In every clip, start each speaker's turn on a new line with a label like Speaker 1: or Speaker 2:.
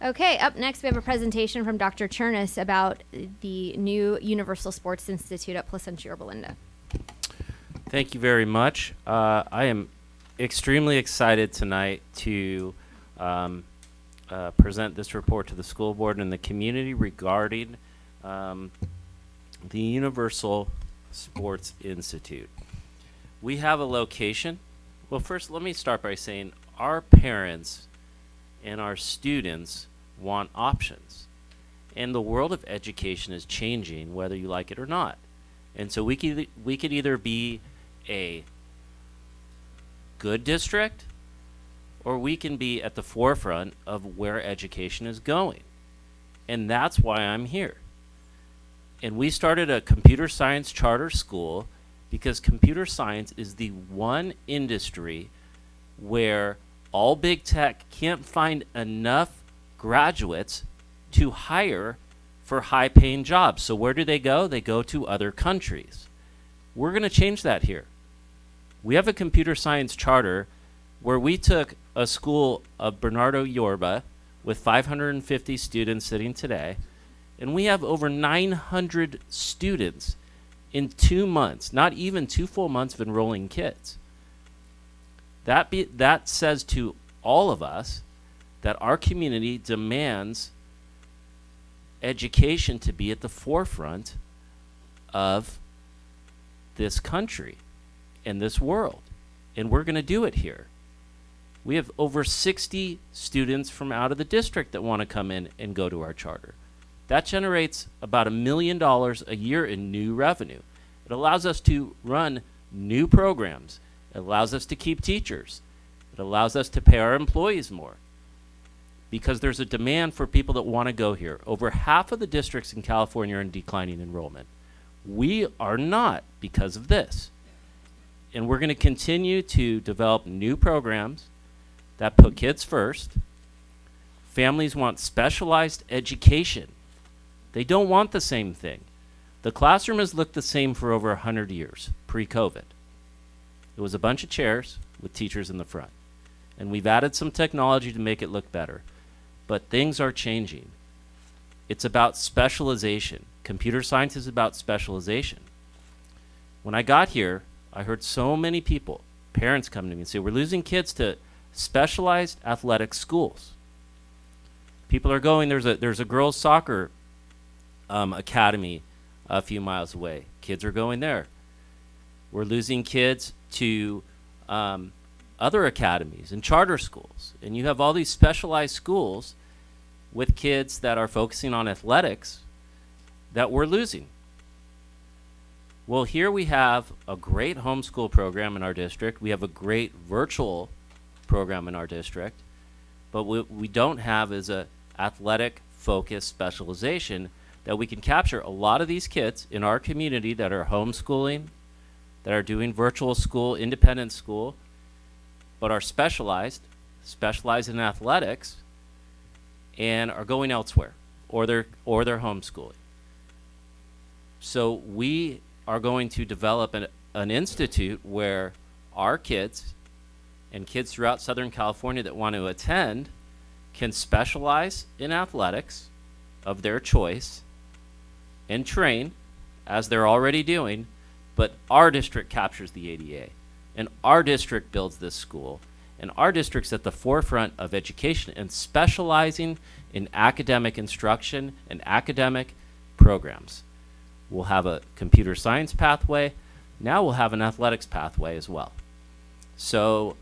Speaker 1: Okay, up next we have a presentation from Dr. Chernus about the new Universal Sports Institute at Placentia Yorba Linda.
Speaker 2: Thank you very much. I am extremely excited tonight to present this report to the school board and the community regarding the Universal Sports Institute. We have a location. Well, first let me start by saying our parents and our students want options. And the world of education is changing whether you like it or not. And so we could either be a good district or we can be at the forefront of where education is going. And that's why I'm here. And we started a computer science charter school because computer science is the one industry where all big tech can't find enough graduates to hire for high-paying jobs. So where do they go? They go to other countries. We're going to change that here. We have a computer science charter where we took a school of Bernardo Yorba with 550 students sitting today, and we have over 900 students in 2 months, not even 2 full months of enrolling kids. That says to all of us that our community demands education to be at the forefront of this country and this world. And we're going to do it here. We have over 60 students from out of the district that want to come in and go to our charter. That generates about $1 million a year in new revenue. It allows us to run new programs. It allows us to keep teachers. It allows us to pay our employees more because there's a demand for people that want to go here. Over half of the districts in California are in declining enrollment. We are not because of this. And we're going to continue to develop new programs that put kids first. Families want specialized education. They don't want the same thing. The classroom has looked the same for over 100 years, pre-COVID. It was a bunch of chairs with teachers in the front. And we've added some technology to make it look better. But things are changing. It's about specialization. Computer science is about specialization. When I got here, I heard so many people, parents come to me and say, we're losing kids to specialized athletic schools. People are going, there's a girls' soccer academy a few miles away. Kids are going there. We're losing kids to other academies and charter schools. And you have all these specialized schools with kids that are focusing on athletics that we're losing. Well, here we have a great homeschool program in our district. We have a great virtual program in our district. But what we don't have is a athletic focused specialization that we can capture a lot of these kids in our community that are homeschooling, that are doing virtual school, independent school, but are specialized in athletics, and are going elsewhere, or they're homeschooling. So we are going to develop an institute where our kids and kids throughout Southern California that want to attend can specialize in athletics of their choice and train as they're already doing, but our district captures the ADA, and our district builds this school, and our district's at the forefront of education and specializing in academic instruction and academic programs. We'll have a computer science pathway. Now we'll have an athletics pathway as well. So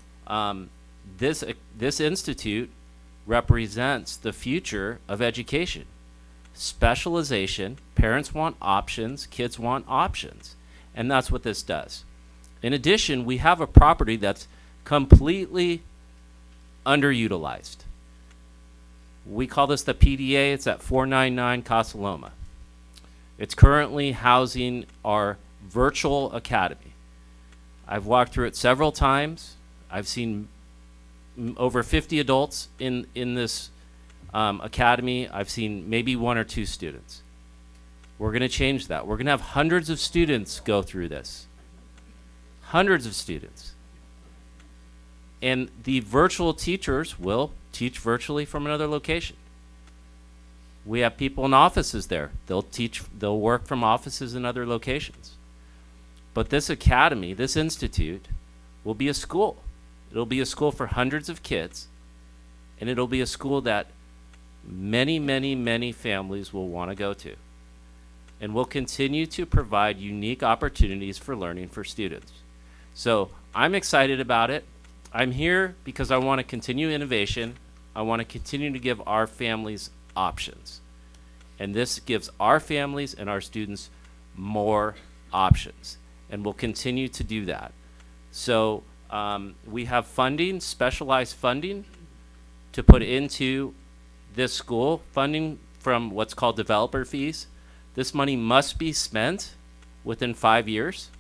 Speaker 2: this institute represents the future of education. Specialization, parents want options, kids want options, and that's what this does. In addition, we have a property that's completely underutilized. We call this the PDA. It's at 499 Casa Loma. It's currently housing our virtual academy. I've walked through it several times. I've seen over 50 adults in this academy. I've seen maybe 1 or 2 students. We're going to change that. We're going to have hundreds of students go through this. Hundreds of students. And the virtual teachers will teach virtually from another location. We have people in offices there. They'll work from offices in other locations. But this academy, this institute, will be a school. It'll be a school for hundreds of kids, and it'll be a school that many, many, many families will want to go to. And will continue to provide unique opportunities for learning for students. So I'm excited about it. I'm here because I want to continue innovation. I want to continue to give our families options. And this gives our families and our students more options. And we'll continue to do that. So we have funding, specialized funding, to put into this school, funding from what's called developer fees. This money must be spent within 5 years.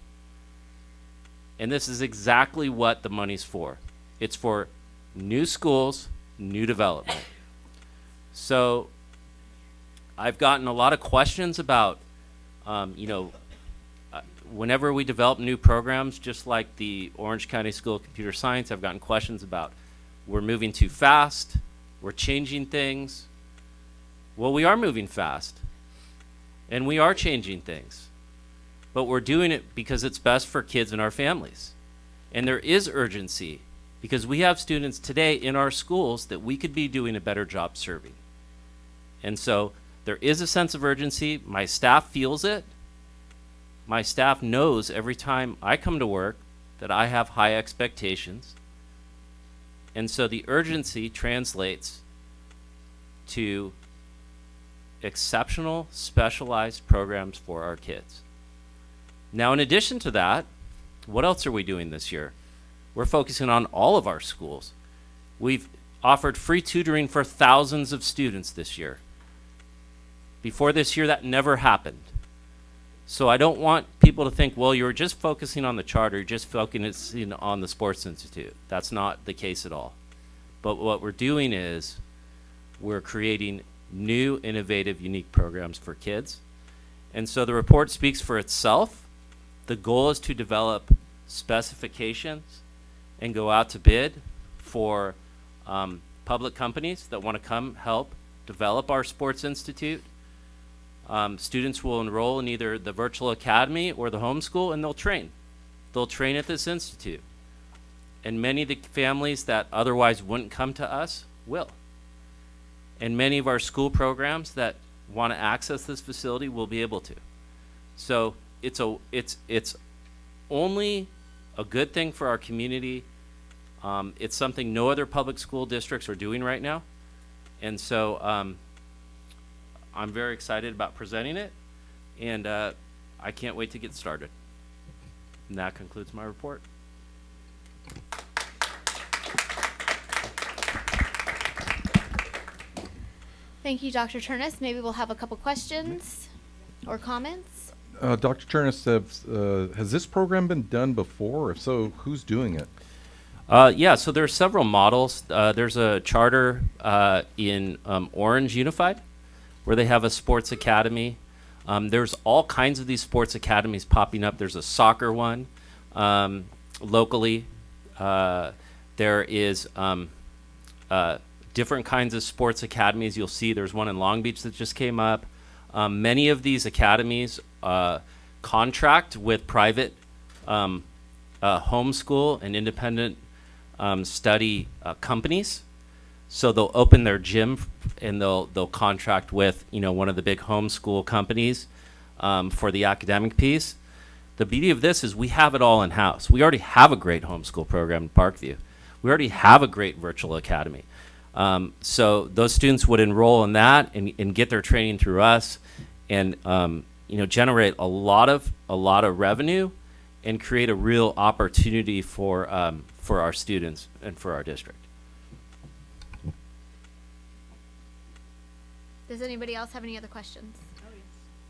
Speaker 2: And this is exactly what the money's for. It's for new schools, new development. So I've gotten a lot of questions about, whenever we develop new programs, just like the Orange County School of Computer Science, I've gotten questions about, we're moving too fast, we're changing things. Well, we are moving fast, and we are changing things. But we're doing it because it's best for kids and our families. And there is urgency, because we have students today in our schools that we could be doing a better job serving. And so there is a sense of urgency. My staff feels it. My staff knows every time I come to work that I have high expectations. And so the urgency translates to exceptional, specialized programs for our kids. Now, in addition to that, what else are we doing this year? We're focusing on all of our schools. We've offered free tutoring for thousands of students this year. Before this year, that never happened. So I don't want people to think, well, you're just focusing on the charter, you're just focusing on the Sports Institute. That's not the case at all. But what we're doing is we're creating new, innovative, unique programs for kids. And so the report speaks for itself. The goal is to develop specifications and go out to bid for public companies that want to come help develop our Sports Institute. Students will enroll in either the virtual academy or the homeschool, and they'll train. They'll train at this institute. And many of the families that otherwise wouldn't come to us will. And many of our school programs that want to access this facility will be able to. So it's only a good thing for our community. It's something no other public school districts are doing right now. And so I'm very excited about presenting it, and I can't wait to get started. And that concludes my report.
Speaker 1: Thank you, Dr. Turnus. Maybe we'll have a couple questions or comments.
Speaker 3: Dr. Turnus, has this program been done before? If so, who's doing it?
Speaker 2: Yeah, so there are several models. There's a charter in Orange Unified, where they have a sports academy. There's all kinds of these sports academies popping up. There's a soccer one locally. There is different kinds of sports academies. You'll see there's one in Long Beach that just came up. Many of these academies contract with private homeschool and independent study companies. So they'll open their gym and they'll contract with one of the big homeschool companies for the academic piece. The beauty of this is we have it all in house. We already have a great homeschool program in Parkview. We already have a great virtual academy. So those students would enroll in that and get their training through us, and generate a lot of revenue and create a real opportunity for our students and for our district.
Speaker 1: Does anybody else have any other questions?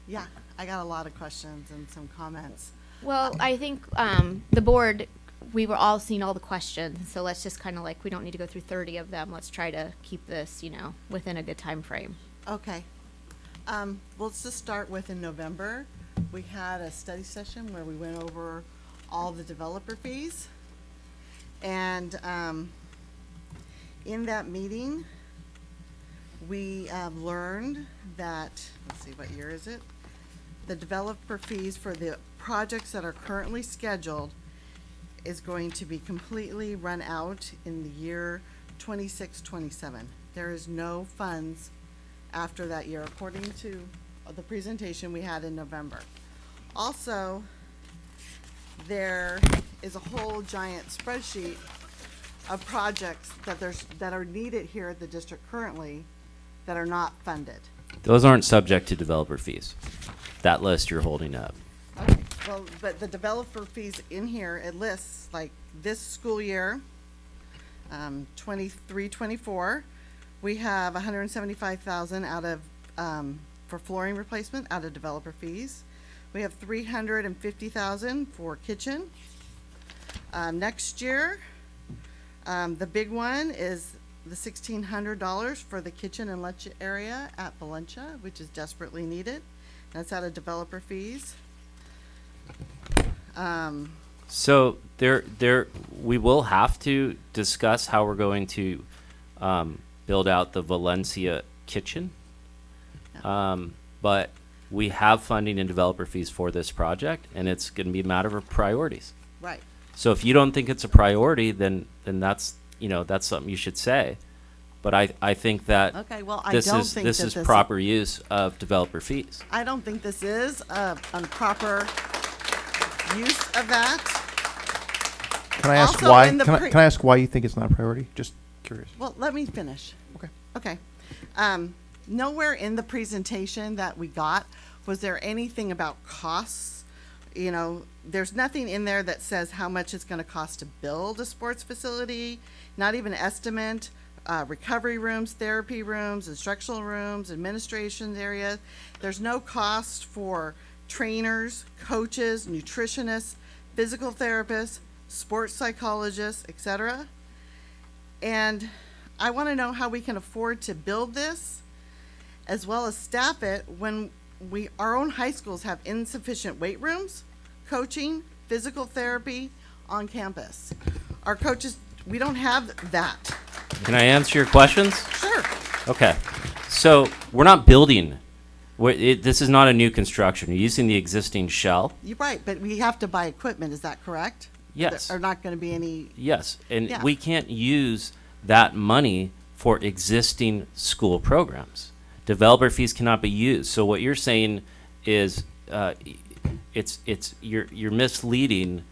Speaker 4: Yeah, I got a lot of questions and some comments.
Speaker 1: Well, I think the board, we were all seeing all the questions, so let's just kind of we don't need to go through 30 of them. Let's try to keep this, within a good time frame.
Speaker 4: Okay. Let's just start with in November. We had a study session where we went over all the developer fees. And in that meeting, we learned that, let's see, what year is it? The developer fees for the projects that are currently scheduled is going to be completely run out in the year 26-27. There is no funds after that year, according to the presentation we had in November. Also, there is a whole giant spreadsheet of projects that are needed here at the district currently that are not funded.
Speaker 2: Those aren't subject to developer fees. That list you're holding up.
Speaker 4: Okay, well, but the developer fees in here, it lists, like, this school year, 23-24, we have 175,000 out of, for flooring replacement out of developer fees. We have 350,000 for kitchen. Next year, the big one is the $1,600 for the kitchen and lunch area at Valencia, which is desperately needed. That's out of developer fees.
Speaker 2: So we will have to discuss how we're going to build out the Valencia kitchen. But we have funding and developer fees for this project, and it's going to be a matter of priorities.
Speaker 4: Right.
Speaker 2: So if you don't think it's a priority, then that's, that's something you should say. But I think that
Speaker 4: Okay, well, I
Speaker 2: this
Speaker 4: don't
Speaker 2: is
Speaker 4: think
Speaker 2: this
Speaker 4: that
Speaker 2: is
Speaker 4: this-
Speaker 2: proper use of developer fees.
Speaker 4: I don't think this is a proper use of that.
Speaker 5: Can I ask
Speaker 4: Also,
Speaker 5: why?
Speaker 4: in the
Speaker 5: Can I ask why you think it's not a priority? Just curious.
Speaker 4: Well, let me finish.
Speaker 5: Okay.
Speaker 4: Okay. Nowhere in the presentation that we got was there anything about costs. There's nothing in there that says how much it's going to cost to build a sports facility, not even an estimate, recovery rooms, therapy rooms, instructional rooms, administration areas. There's no cost for trainers, coaches, nutritionists, physical therapists, sports psychologists, etc. And I want to know how we can afford to build this as well as staff it when our own high schools have insufficient weight rooms, coaching, physical therapy on campus. Our coaches, we don't have that.
Speaker 2: Can I answer your questions?
Speaker 4: Sure.
Speaker 2: Okay. So we're not building. This is not a new construction. You're using the existing shell.
Speaker 4: You're right, but we have to buy equipment, is that correct?
Speaker 2: Yes.
Speaker 4: There are not going to be any,
Speaker 2: Yes. And
Speaker 4: Yeah.
Speaker 2: we can't use that money for existing school programs. Developer fees cannot be used. So what you're saying is you're misleading.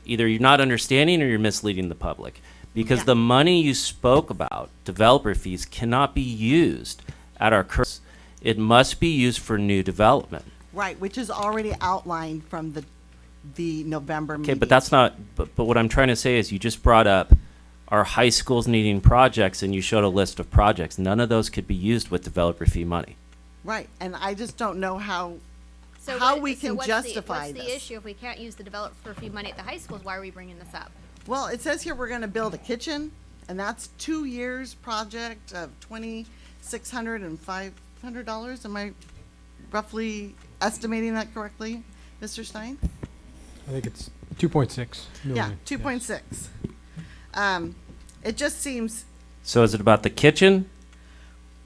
Speaker 2: Either you're not understanding or you're misleading the public. Because
Speaker 4: Yeah.
Speaker 2: the money you spoke about, developer fees, cannot be used at our current. It must be used for new development.
Speaker 4: right, which is already outlined from the November
Speaker 2: Okay,
Speaker 4: meeting.
Speaker 2: but that's not, but what I'm trying to say is you just brought up our high schools needing projects and you showed a list of projects. None of those could be used with developer fee money.
Speaker 4: Right, and I just don't know how
Speaker 1: So
Speaker 4: we can
Speaker 1: what's
Speaker 4: justify
Speaker 1: what's
Speaker 4: this.
Speaker 1: the issue if we can't use the developer fee money at the high schools? Why are we bringing this up?
Speaker 4: Well, it says here we're gonna build a kitchen, and that's 2 years project of $2,600 and $500. Am I roughly estimating that correctly, Mr. Stein?
Speaker 6: I think it's 2.6 million.
Speaker 4: Yeah, 2.6. It just seems
Speaker 2: So is it about the kitchen?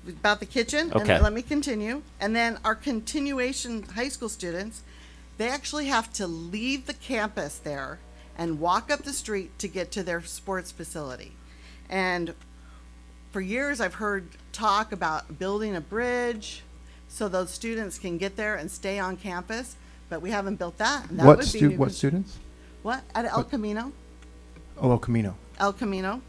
Speaker 4: about the kitchen.
Speaker 2: Okay.
Speaker 4: And let me continue. And then our continuation high school students, they actually have to leave the campus there and walk up the street to get to their sports facility. And for years, I've heard talk about building a bridge so those students can get there and stay on campus, but we haven't built that. And that
Speaker 5: What
Speaker 4: would be new
Speaker 5: what students?
Speaker 4: What? At El Camino?
Speaker 5: Oh, El Camino.
Speaker 4: El Camino?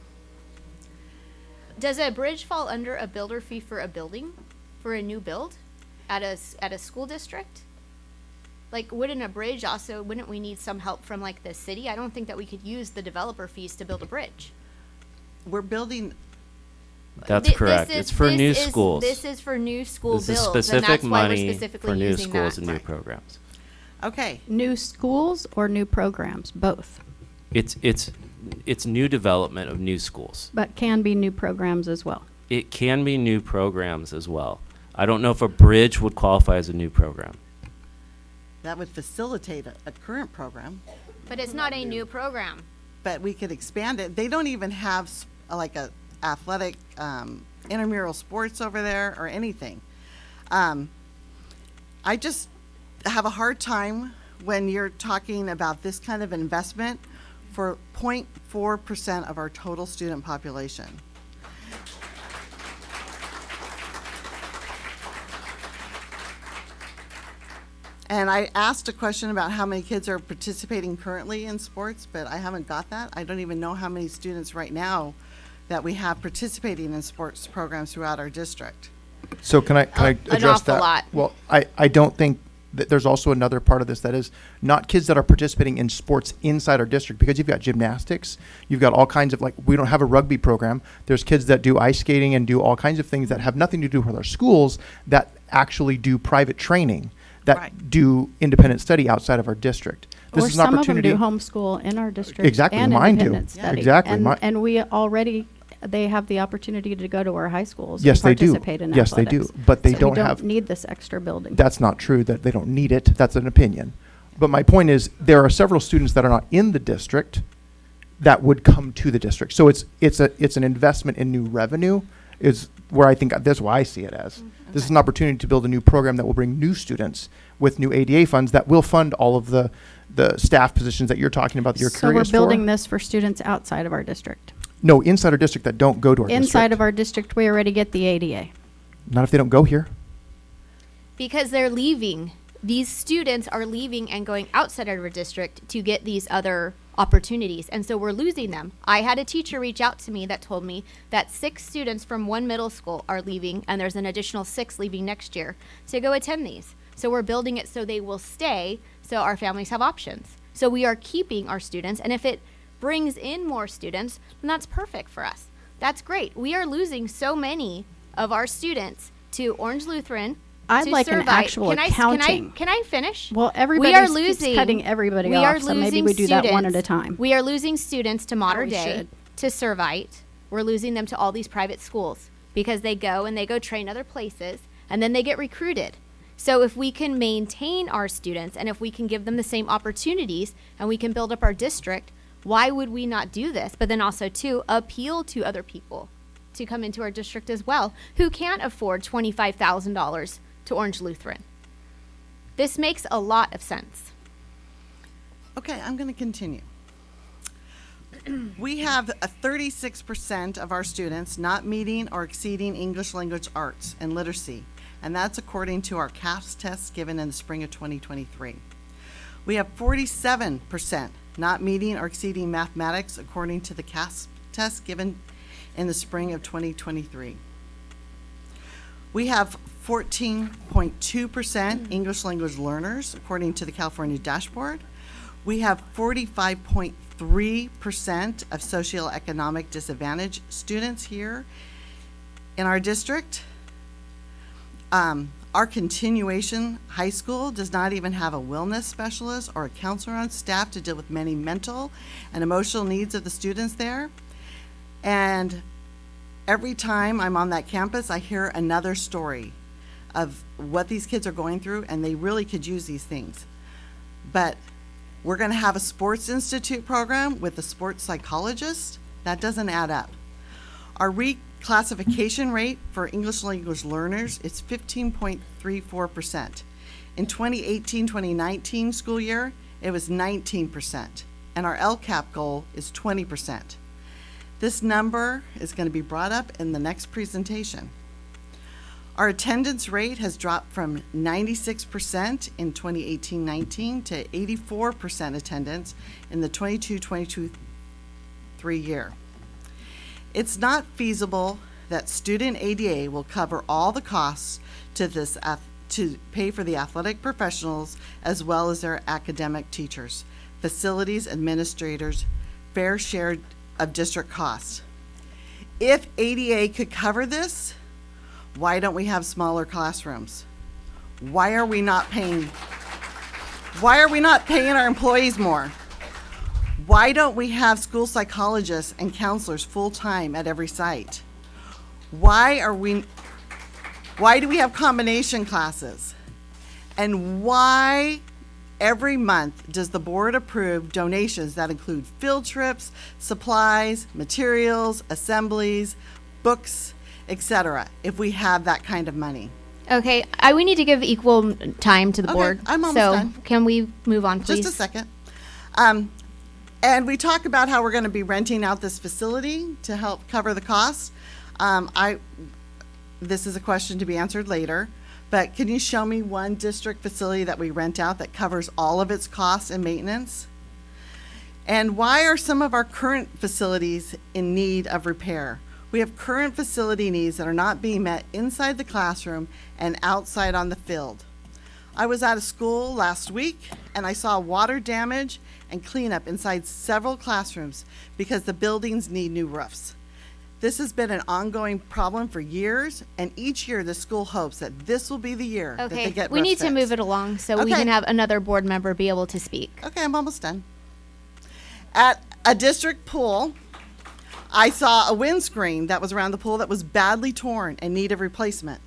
Speaker 1: Does a bridge fall under a builder fee for a building, for a new build, at a school district? Like, wouldn't a bridge also? Wouldn't we need some help from like the city? I don't think that we could use the developer fees to build a bridge.
Speaker 4: We're building,
Speaker 2: That's
Speaker 1: Th-
Speaker 2: correct.
Speaker 1: this is-
Speaker 2: It's for
Speaker 1: this
Speaker 2: new
Speaker 1: is-
Speaker 2: schools.
Speaker 1: This is for new school
Speaker 2: This is
Speaker 1: builds, and
Speaker 2: specific
Speaker 1: that's why we're
Speaker 2: money
Speaker 1: specifically
Speaker 2: for new
Speaker 1: using
Speaker 2: schools
Speaker 1: that.
Speaker 2: and new
Speaker 4: Right.
Speaker 2: programs.
Speaker 4: okay.
Speaker 7: New schools or new programs, both,
Speaker 2: It's new development of new schools.
Speaker 7: but can be new programs as well.
Speaker 2: It can be new programs as well. I don't know if a bridge would qualify as a new program.
Speaker 4: That would facilitate a current program,
Speaker 1: But it's not a new program.
Speaker 4: but we could expand it. They don't even have like a athletic intramural sports over there or anything. I just have a hard time when you're talking about this kind of investment for 0.4% of our total student population. And I asked a question about how many kids are participating currently in sports, but I haven't got that. I don't even know how many students right now that we have participating in sports programs throughout our district.
Speaker 5: So can I
Speaker 1: An
Speaker 5: address
Speaker 1: awful
Speaker 5: that?
Speaker 1: lot.
Speaker 5: Well, I don't think that there's also another part of this that is not kids that are participating in sports inside our district, because you've got gymnastics, you've got all kinds of, like, we don't have a rugby program. There's kids that do ice skating and do all kinds of things that have nothing to do with our schools that actually do private training, that
Speaker 4: Right.
Speaker 5: do independent study outside of our district. This
Speaker 7: Or
Speaker 5: is an
Speaker 7: some of them
Speaker 5: opportunity.
Speaker 7: do homeschool in our district.
Speaker 5: Exactly,
Speaker 7: and
Speaker 5: mine do.
Speaker 7: independent
Speaker 4: Yeah.
Speaker 7: study.
Speaker 5: Exactly,
Speaker 7: And,
Speaker 5: mi-
Speaker 7: and we already, they have the opportunity to go to our high schools.
Speaker 5: Yes,
Speaker 7: and
Speaker 5: they do.
Speaker 7: participate in
Speaker 5: Yes, they do.
Speaker 7: athletics.
Speaker 5: But they
Speaker 7: So
Speaker 5: don't
Speaker 7: we
Speaker 5: have-
Speaker 7: don't need this extra building.
Speaker 5: That's not true, that they don't need it. That's an opinion. But my point is, there are several students that are not in the district that would come to the district. So it's an investment in new revenue is where I think, that's why I see it as. This is an opportunity to build a new program that will bring new students with new ADA funds that will fund all of the staff positions that you're talking about, that you're
Speaker 7: So we're
Speaker 5: curious for.
Speaker 7: building this for students outside of our district.
Speaker 5: No, inside our district that don't go to our district.
Speaker 7: Inside of our district, we already get the ADA.
Speaker 5: Not if they don't go here.
Speaker 1: Because they're leaving. These students are leaving and going outside of our district to get these other opportunities. And so we're losing them. I had a teacher reach out to me that told me that 6 students from one middle school are leaving, and there's an additional 6 leaving next year to go attend these. So we're building it so they will stay, so our families have options. So we are keeping our students, and if it brings in more students, then that's perfect for us. That's great. We are losing so many of our students to Orange Lutheran.
Speaker 7: I'd
Speaker 1: to
Speaker 7: like an
Speaker 1: Servite.
Speaker 7: actual accounting.
Speaker 1: Can I finish?
Speaker 7: Well, everybody
Speaker 1: we are
Speaker 7: keeps
Speaker 1: losing,
Speaker 7: cutting everybody
Speaker 1: we
Speaker 7: off,
Speaker 1: are
Speaker 7: so maybe
Speaker 1: losing
Speaker 7: we do that one at a
Speaker 1: students-
Speaker 7: time.
Speaker 1: We are losing students to Modern
Speaker 7: we
Speaker 1: Day,
Speaker 7: should.
Speaker 1: to Servite. We're losing them to all these private schools because they go train other places, and then they get recruited. So if we can maintain our students, and if we can give them the same opportunities, and we can build up our district, why would we not do this? But then also to appeal to other people to come into our district as well, who can't afford $25,000 to Orange Lutheran. This makes a lot of sense.
Speaker 4: Okay, I'm going to continue. We have a 36% of our students not meeting or exceeding English language arts and literacy, and that's according to our CAFS tests given in the spring of 2023. We have 47% not meeting or exceeding mathematics according to the CAFS test given in the spring of 2023. We have 14.2% English language learners, according to the California dashboard. We have 45.3% of socioeconomic disadvantaged students here in our district. Our continuation high school does not even have a wellness specialist or a counselor on staff to deal with many mental and emotional needs of the students there. And every time I'm on that campus, I hear another story of what these kids are going through, and they really could use these things. But we're going to have a sports institute program with a sports psychologist. That doesn't add up. Our reclassification rate for English language learners is 15.34%. In 2018-2019 school year, it was 19%, and our LCAP goal is 20%. This number is going to be brought up in the next presentation. Our attendance rate has dropped from 96% in 2018-19 to 84% attendance in the 22-23 year. It's not feasible that student ADA will cover all the costs to pay for the athletic professionals as well as their academic teachers, facilities administrators, fair share of district costs. If ADA could cover this, why don't we have smaller classrooms? Why are we not paying our employees more? Why don't we have school psychologists and counselors full-time at every site? Why do we have combination classes? And why every month does the board approve donations that include field trips, supplies, materials, assemblies, books, etc., if we have that kind of money.
Speaker 1: Okay, we need to give equal time to the
Speaker 4: Okay,
Speaker 1: board.
Speaker 4: I'm almost
Speaker 1: so
Speaker 4: done.
Speaker 1: can we move on, please?
Speaker 4: Just a second. And we talk about how we're going to be renting out this facility to help cover the costs. This is a question to be answered later, but can you show me one district facility that we rent out that covers all of its costs and maintenance? And why are some of our current facilities in need of repair? We have current facility needs that are not being met inside the classroom and outside on the field. I was at a school last week and I saw water damage and cleanup inside several classrooms because the buildings need new roofs. This has been an ongoing problem for years, and each year the school hopes that this will be the year that they
Speaker 1: Okay,
Speaker 4: get
Speaker 1: we
Speaker 4: roof
Speaker 1: need to
Speaker 4: fixed.
Speaker 1: move it along so we
Speaker 4: Okay.
Speaker 1: can have another board member be able to speak.
Speaker 4: Okay, I'm almost done. At a district pool, I saw a windscreen that was around the pool that was badly torn and needed replacement.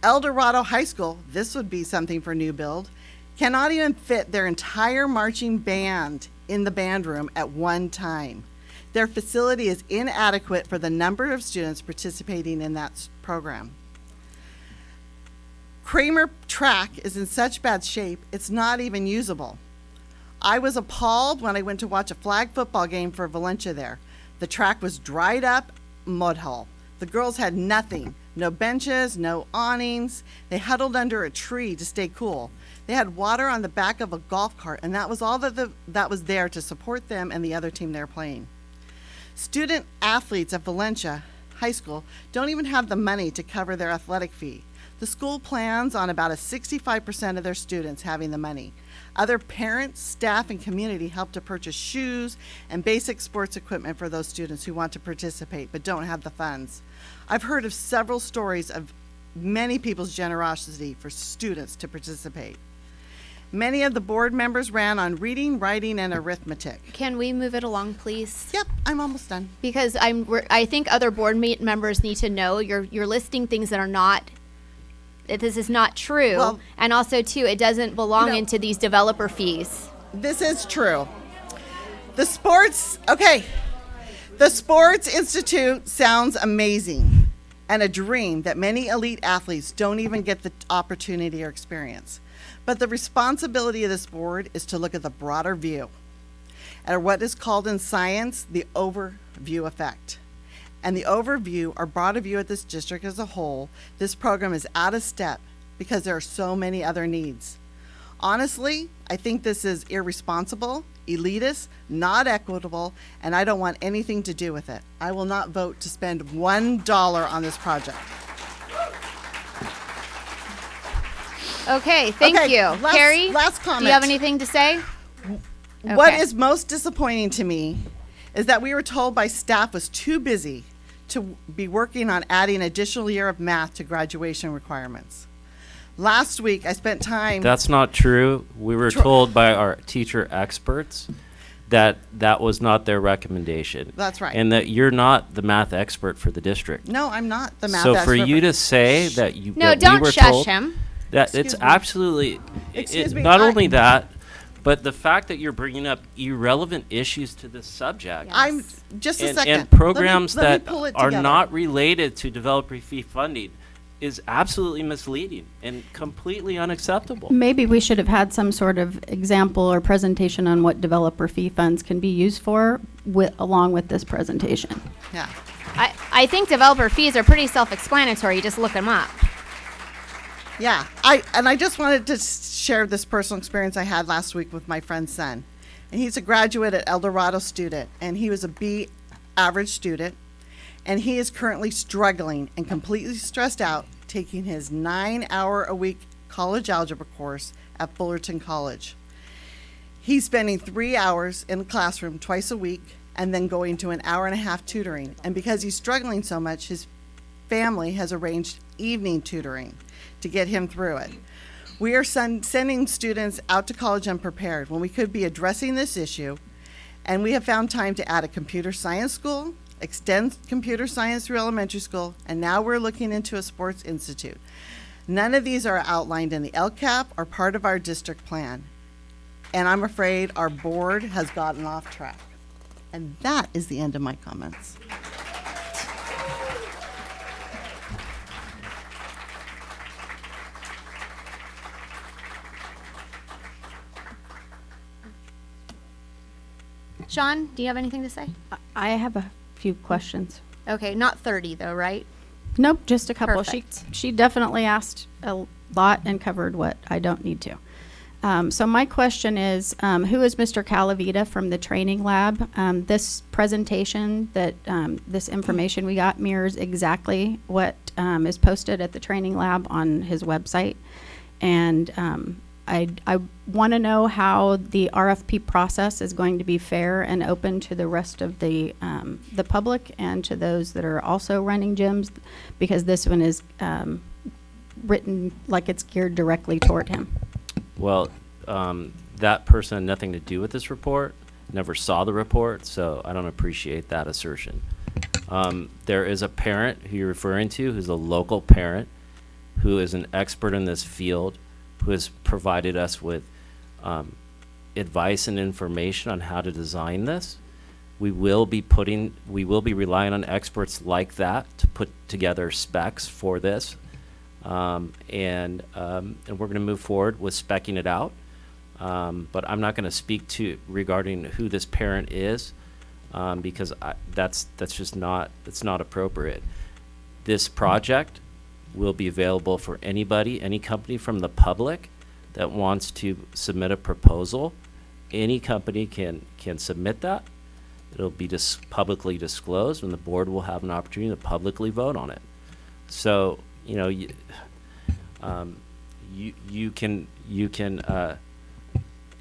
Speaker 4: El Dorado High School, this would be something for new build, cannot even fit their entire marching band in the band room at one time. Their facility is inadequate for the number of students participating in that program. Kramer track is in such bad shape, it's not even usable. I was appalled when I went to watch a flag football game for Valencia there. The track was dried up, mud hole. The girls had nothing, no benches, no awnings. They huddled under a tree to stay cool. They had water on the back of a golf cart, and that was all that was there to support them and the other team they were playing. Student athletes at Valencia High School don't even have the money to cover their athletic fee. The school plans on about 65% of their students having the money. Other parents, staff, and community help to purchase shoes and basic sports equipment for those students who want to participate but don't have the funds. I've heard of several stories of many people's generosity for students to participate. Many of the board members ran on reading, writing, and arithmetic.
Speaker 1: Can we move it along, please?
Speaker 4: Yep, I'm almost done.
Speaker 1: Because I think other board members need to know you're listing things that are not, that this is not true.
Speaker 4: Well,
Speaker 1: and also, too, it doesn't belong
Speaker 4: you know-
Speaker 1: into these developer fees.
Speaker 4: This is true. The Sports Institute sounds amazing and a dream that many elite athletes don't even get the opportunity or experience. But the responsibility of this board is to look at the broader view, at what is called in science the overview effect. And the overview or broader view at this district as a whole, this program is out of step because there are so many other needs. Honestly, I think this is irresponsible, elitist, not equitable, and I don't want anything to do with it. I will not vote to spend $1 on this project.
Speaker 1: Okay, thank
Speaker 4: Okay,
Speaker 1: you. Carrie,
Speaker 4: last
Speaker 1: do you have
Speaker 4: comment.
Speaker 1: anything to say?
Speaker 4: What
Speaker 1: Okay.
Speaker 4: is most disappointing to me is that we were told by staff was too busy to be working on adding additional year of math to graduation requirements. Last week, I spent time.
Speaker 2: That's not true. We were told by our teacher experts that that was not their recommendation.
Speaker 4: That's right.
Speaker 2: And that you're not the math expert for the district.
Speaker 4: No, I'm not the math
Speaker 2: So
Speaker 4: expert.
Speaker 2: for you to say that you
Speaker 1: No,
Speaker 2: that
Speaker 1: don't
Speaker 2: we were
Speaker 1: shush
Speaker 2: told
Speaker 1: him.
Speaker 2: that
Speaker 4: Excuse
Speaker 2: it's
Speaker 4: me.
Speaker 2: absolutely
Speaker 4: Excuse me,
Speaker 2: not
Speaker 4: I-
Speaker 2: only that, but the fact that you're bringing up irrelevant issues to this subject.
Speaker 4: I'm just a
Speaker 2: and,
Speaker 4: second.
Speaker 2: and programs
Speaker 4: let me
Speaker 2: that
Speaker 4: pull it
Speaker 2: are
Speaker 4: together.
Speaker 2: not related to developer fee funding is absolutely misleading and completely unacceptable.
Speaker 7: Maybe we should have had some sort of example or presentation on what developer fee funds can be used for along with this presentation.
Speaker 4: Yeah.
Speaker 1: I think developer fees are pretty self-explanatory. You just look them up.
Speaker 4: Yeah, I just wanted to share this personal experience I had last week with my friend's son. And he's a graduate at El Dorado student, and he was a B average student, and he is currently struggling and completely stressed out taking his 9-hour-a-week college algebra course at Fullerton College. He's spending 3 hours in the classroom twice a week and then going to an hour-and-a-half tutoring. And because he's struggling so much, his family has arranged evening tutoring to get him through it. We are sending students out to college unprepared when we could be addressing this issue, and we have found time to add a computer science school, extend computer science through elementary school, and now we're looking into a sports institute. None of these are outlined in the LCAP or part of our district plan, and I'm afraid our board has gotten off track. And that is the end of my comments.
Speaker 1: Sean, do you have anything to say?
Speaker 7: I have a few questions.
Speaker 1: Okay, not 30 though, right?
Speaker 7: Nope, just a couple.
Speaker 1: Perfect.
Speaker 7: She definitely asked a lot and covered what I don't need to. So my question is, who is Mr. Calavita from the training lab? This presentation this information we got mirrors exactly what is posted at the training lab on his website. And I want to know how the RFP process is going to be fair and open to the rest of the public and to those that are also running gyms, because this one is written like it's geared directly toward him.
Speaker 2: Well, that person had nothing to do with this report, never saw the report, so I don't appreciate that assertion. There is a parent who you're referring to who's a local parent who is an expert in this field, who has provided us with advice and information on how to design this. We will be relying on experts like that to put together specs for this. And we're going to move forward with speccing it out. But I'm not going to speak to regarding who this parent is, because that's just not appropriate. This project will be available for anybody, any company from the public that wants to submit a proposal. Any company can submit that. It'll be publicly disclosed, and the board will have an opportunity to publicly vote on it. So, you know, you can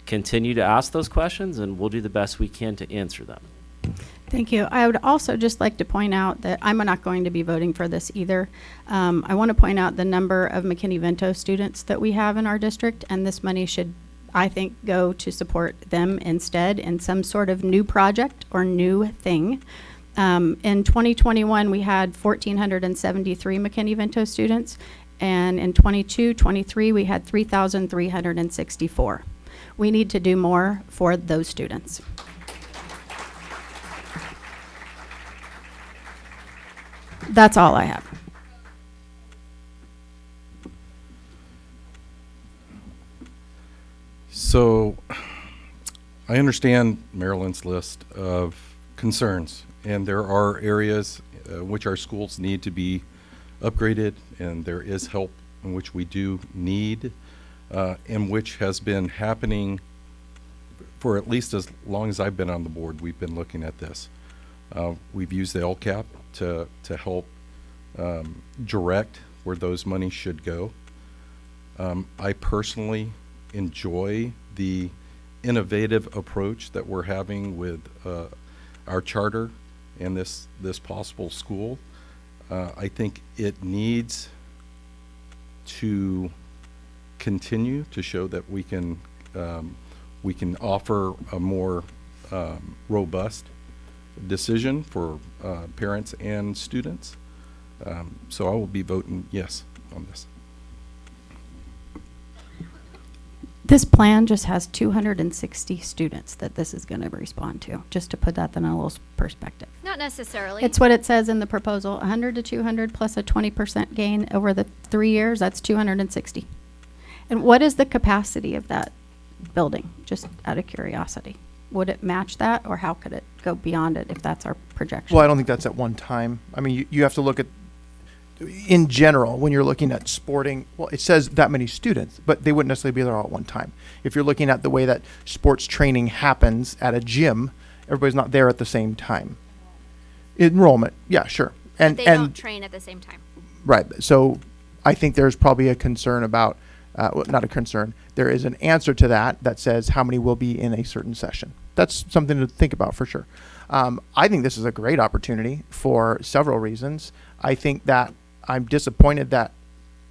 Speaker 2: continue to ask those questions, and we'll do the best we can to answer them.
Speaker 7: Thank you. I would also just like to point out that I'm not going to be voting for this either. I want to point out the number of McKinney-Vento students that we have in our district, and this money should, I think, go to support them instead in some sort of new project or new thing. In 2021, we had 1,473 McKinney-Vento students, and in 22-23, we had 3,364. We need to do more for those students. That's all I have.
Speaker 3: So I understand Marilyn's list of concerns, and there are areas which our schools need to be upgraded, and there is help in which we do need, and which has been happening for at least as long as I've been on the board. We've been looking at this. We've used the LCAP to help direct where those monies should go. I personally enjoy the innovative approach that we're having with our charter and this possible school. I think it needs to continue to show that we can offer a more robust decision for parents and students. So I will be voting yes on this.
Speaker 7: This plan just has 260 students that this is going to respond to, just to put that in a little perspective.
Speaker 1: Not necessarily.
Speaker 7: It's what it says in the proposal, 100 to 200 plus a 20% gain over the 3 years, that's 260. And what is the capacity of that building, just out of curiosity? Would it match that, or how could it go beyond it if that's our projection?
Speaker 5: Well, I don't think that's at one time. I mean, you have to look at, in general, when you're looking at sporting, well, it says that many students, but they wouldn't necessarily be there all at one time. If you're looking at the way that sports training happens at a gym, everybody's not there at the same time. Enrollment, yeah, sure.
Speaker 1: But they don't train at the same time.
Speaker 5: Right. So I think there's probably a concern about, well, not a concern, there is an answer to that says how many will be in a certain session. That's something to think about for sure. I think this is a great opportunity for several reasons. I think that I'm disappointed that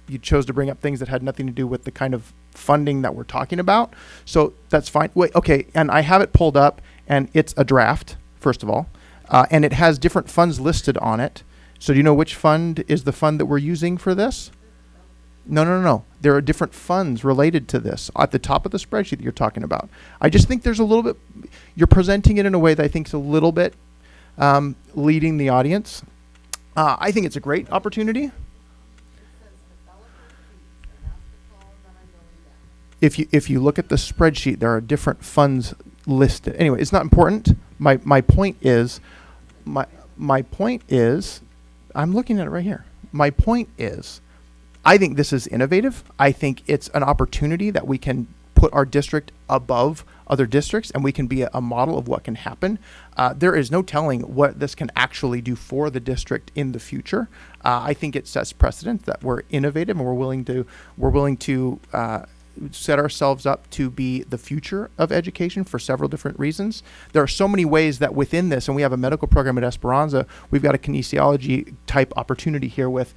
Speaker 5: you chose to bring up things that had nothing to do with the kind of funding that we're talking about. So that's fine. Wait, okay, and I have it pulled up, and it's a draft, first of all, and it has different funds listed on it. So do you know which fund is the fund that we're using for this? No. There are different funds related to this at the top of the spreadsheet that you're talking about. I just think there's a little bit, you're presenting it in a way that I think is a little bit leading the audience. I think it's a great opportunity. If you look at the spreadsheet, there are different funds listed. Anyway, it's not important. My point is, my point is, I'm looking at it right here. My point is, I think this is innovative. I think it's an opportunity that we can put our district above other districts, and we can be a model of what can happen. There is no telling what this can actually do for the district in the future. I think it sets precedent that we're innovative and we're willing to set ourselves up to be the future of education for several different reasons. There are so many ways that within this, and we have a medical program at Esperanza, we've got a kinesiology type opportunity here with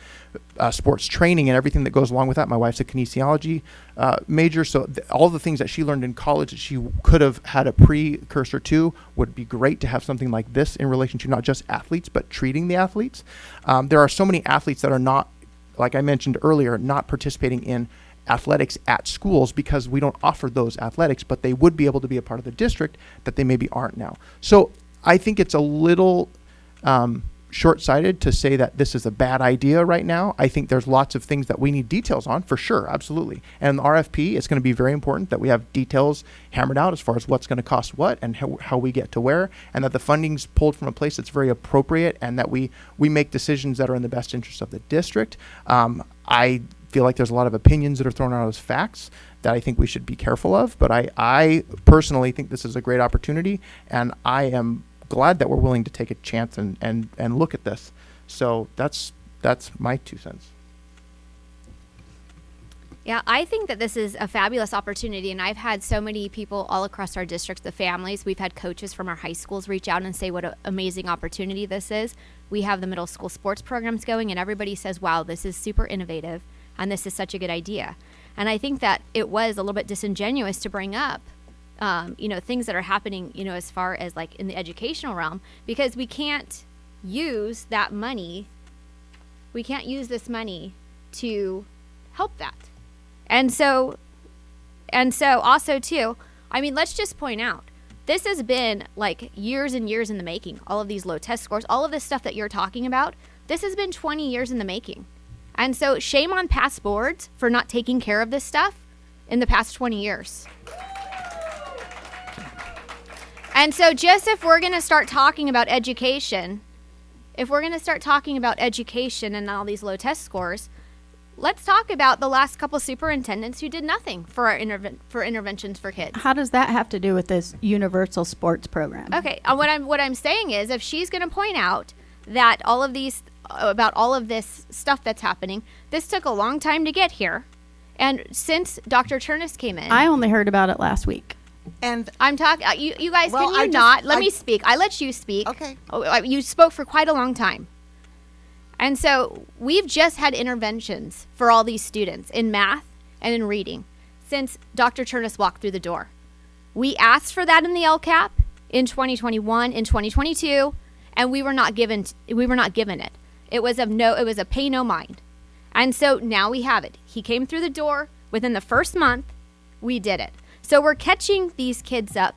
Speaker 5: sports training and everything that goes along with that. My wife's a kinesiology major, so all the things that she learned in college that she could have had a precursor to would be great to have something like this in relation to not just athletes, but treating the athletes. There are so many athletes that are not, like I mentioned earlier, not participating in athletics at schools because we don't offer those athletics, but they would be able to be a part of the district that they maybe aren't now. So I think it's a little short-sighted to say that this is a bad idea right now. I think there's lots of things that we need details on, for sure, absolutely. And the RFP, it's going to be very important that we have details hammered out as far as what's going to cost what and how we get to where, and that the funding's pulled from a place that's very appropriate, and that we make decisions that are in the best interest of the district. I feel like there's a lot of opinions that are thrown out as facts that I think we should be careful of, but I personally think this is a great opportunity, and I am glad that we're willing to take a chance and look at this. So that's my 2 cents.
Speaker 1: Yeah, I think that this is a fabulous opportunity, and I've had so many people all across our district, the families. We've had coaches from our high schools reach out and say what an amazing opportunity this is. We have the middle school sports programs going, and everybody says, wow, this is super innovative, and this is such a good idea. And I think that it was a little bit disingenuous to bring up things that are happening, as far as like in the educational realm, because we can't use that money. We can't use this money to help that. And so also too, I mean, let's just point out, this has been like years and years in the making. All of these low test scores, all of this stuff that you're talking about, this has been 20 years in the making. And so shame on past boards for not taking care of this stuff in the past 20 years. And so just if we're going to start talking about education, and all these low test scores, let's talk about the last couple superintendents who did nothing for our interventions for kids.
Speaker 7: How does that have to do with this universal sports program?
Speaker 1: Okay, what I'm saying is, if she's going to point out that all of this stuff that's happening, this took a long time to get here, and since Dr. Turnus came in,
Speaker 7: I only heard about it last week.
Speaker 4: And
Speaker 1: I'm talking. You guys,
Speaker 4: Well,
Speaker 1: can you let me speak? I let you speak.
Speaker 4: Okay.
Speaker 1: You spoke for quite a long time. And so we've just had interventions for all these students in math and in reading since Dr. Turnus walked through the door. We asked for that in the LCAP in 2021, in 2022, and we were not given it. It was a pay no mind. And so now we have it. He came through the door within the first month. We did it. So we're catching these kids up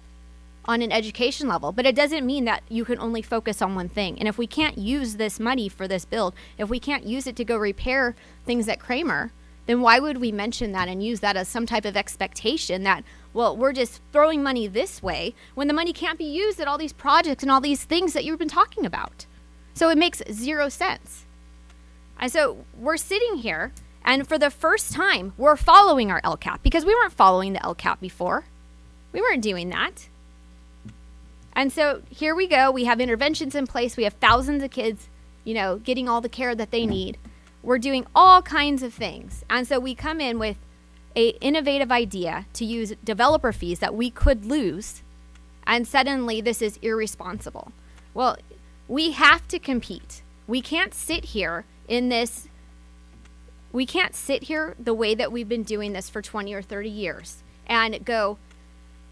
Speaker 1: on an education level, but it doesn't mean that you can only focus on one thing. And if we can't use this money for this build, if we can't use it to go repair things at Kramer, then why would we mention that and use that as some type of expectation that, well, we're just throwing money this way when the money can't be used at all these projects and all these things that you've been talking about? So it makes zero sense. And so we're sitting here, and for the first time, we're following our LCAP, because we weren't following the LCAP before. We weren't doing that. And so here we go. We have interventions in place. We have thousands of kids, getting all the care that they need. We're doing all kinds of things. And so we come in with an innovative idea to use developer fees that we could lose, and suddenly this is irresponsible. Well, we have to compete. We can't sit here the way that we've been doing this for 20 or 30 years and go,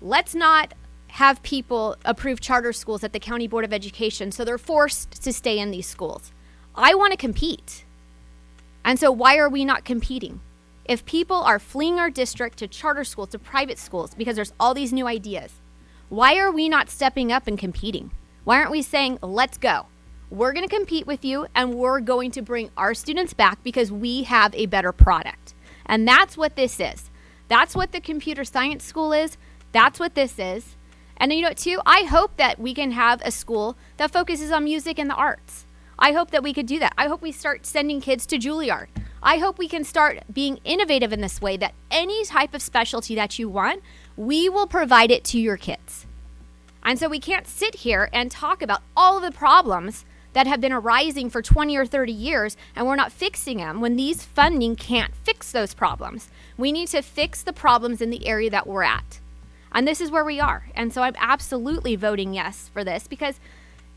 Speaker 1: let's not have people approve charter schools at the County Board of Education so they're forced to stay in these schools. I want to compete. And so why are we not competing? If people are fleeing our district to charter schools, to private schools, because there's all these new ideas, why are we not stepping up and competing? Why aren't we saying, let's go? We're going to compete with you, and we're going to bring our students back because we have a better product. And that's what this is. That's what the computer science school is. That's what this is. And you know what, too? I hope that we can have a school that focuses on music and the arts. I hope that we could do that. I hope we start sending kids to Juilliard. I hope we can start being innovative in this way that any type of specialty that you want, we will provide it to your kids. And so we can't sit here and talk about all of the problems that have been arising for 20 or 30 years and we're not fixing them when these funding can't fix those problems. We need to fix the problems in the area that we're at. And this is where we are. And so I'm absolutely voting yes for this because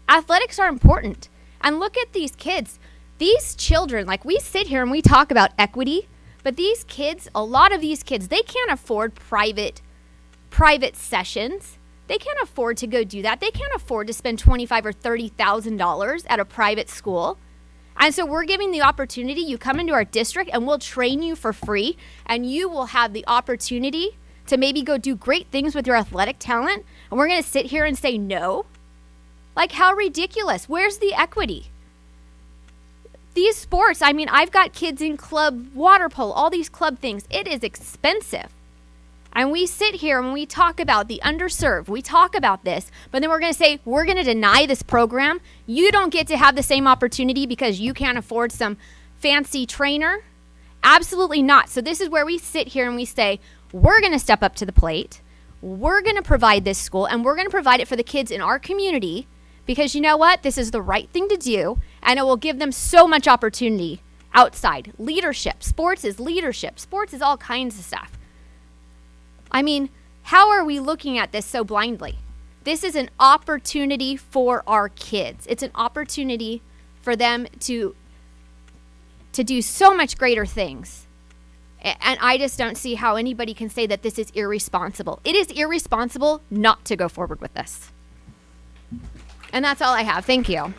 Speaker 1: athletics are important. And look at these kids, these children, like we sit here and we talk about equity, but these kids, a lot of these kids, they can't afford private sessions. They can't afford to go do that. They can't afford to spend $25,000 or $30,000 at a private school. And so we're giving the opportunity, you come into our district and we'll train you for free and you will have the opportunity to maybe go do great things with your athletic talent. And we're going to sit here and say no. Like, how ridiculous. Where's the equity? These sports, I mean, I've got kids in club water polo, all these club things. It is expensive. And we sit here and we talk about the underserved. We talk about this, but then we're going to say, we're going to deny this program. You don't get to have the same opportunity because you can't afford some fancy trainer. Absolutely not. So this is where we sit here and we say, we're going to step up to the plate. We're going to provide this school and we're going to provide it for the kids in our community. Because you know what? This is the right thing to do, and it will give them so much opportunity outside. Leadership. Sports is leadership. Sports is all kinds of stuff. I mean, how are we looking at this so blindly? This is an opportunity for our kids. It's an opportunity for them to do so much greater things. And I just don't see how anybody can say that this is irresponsible. It is irresponsible not to go forward with this. And that's all I have. Thank you.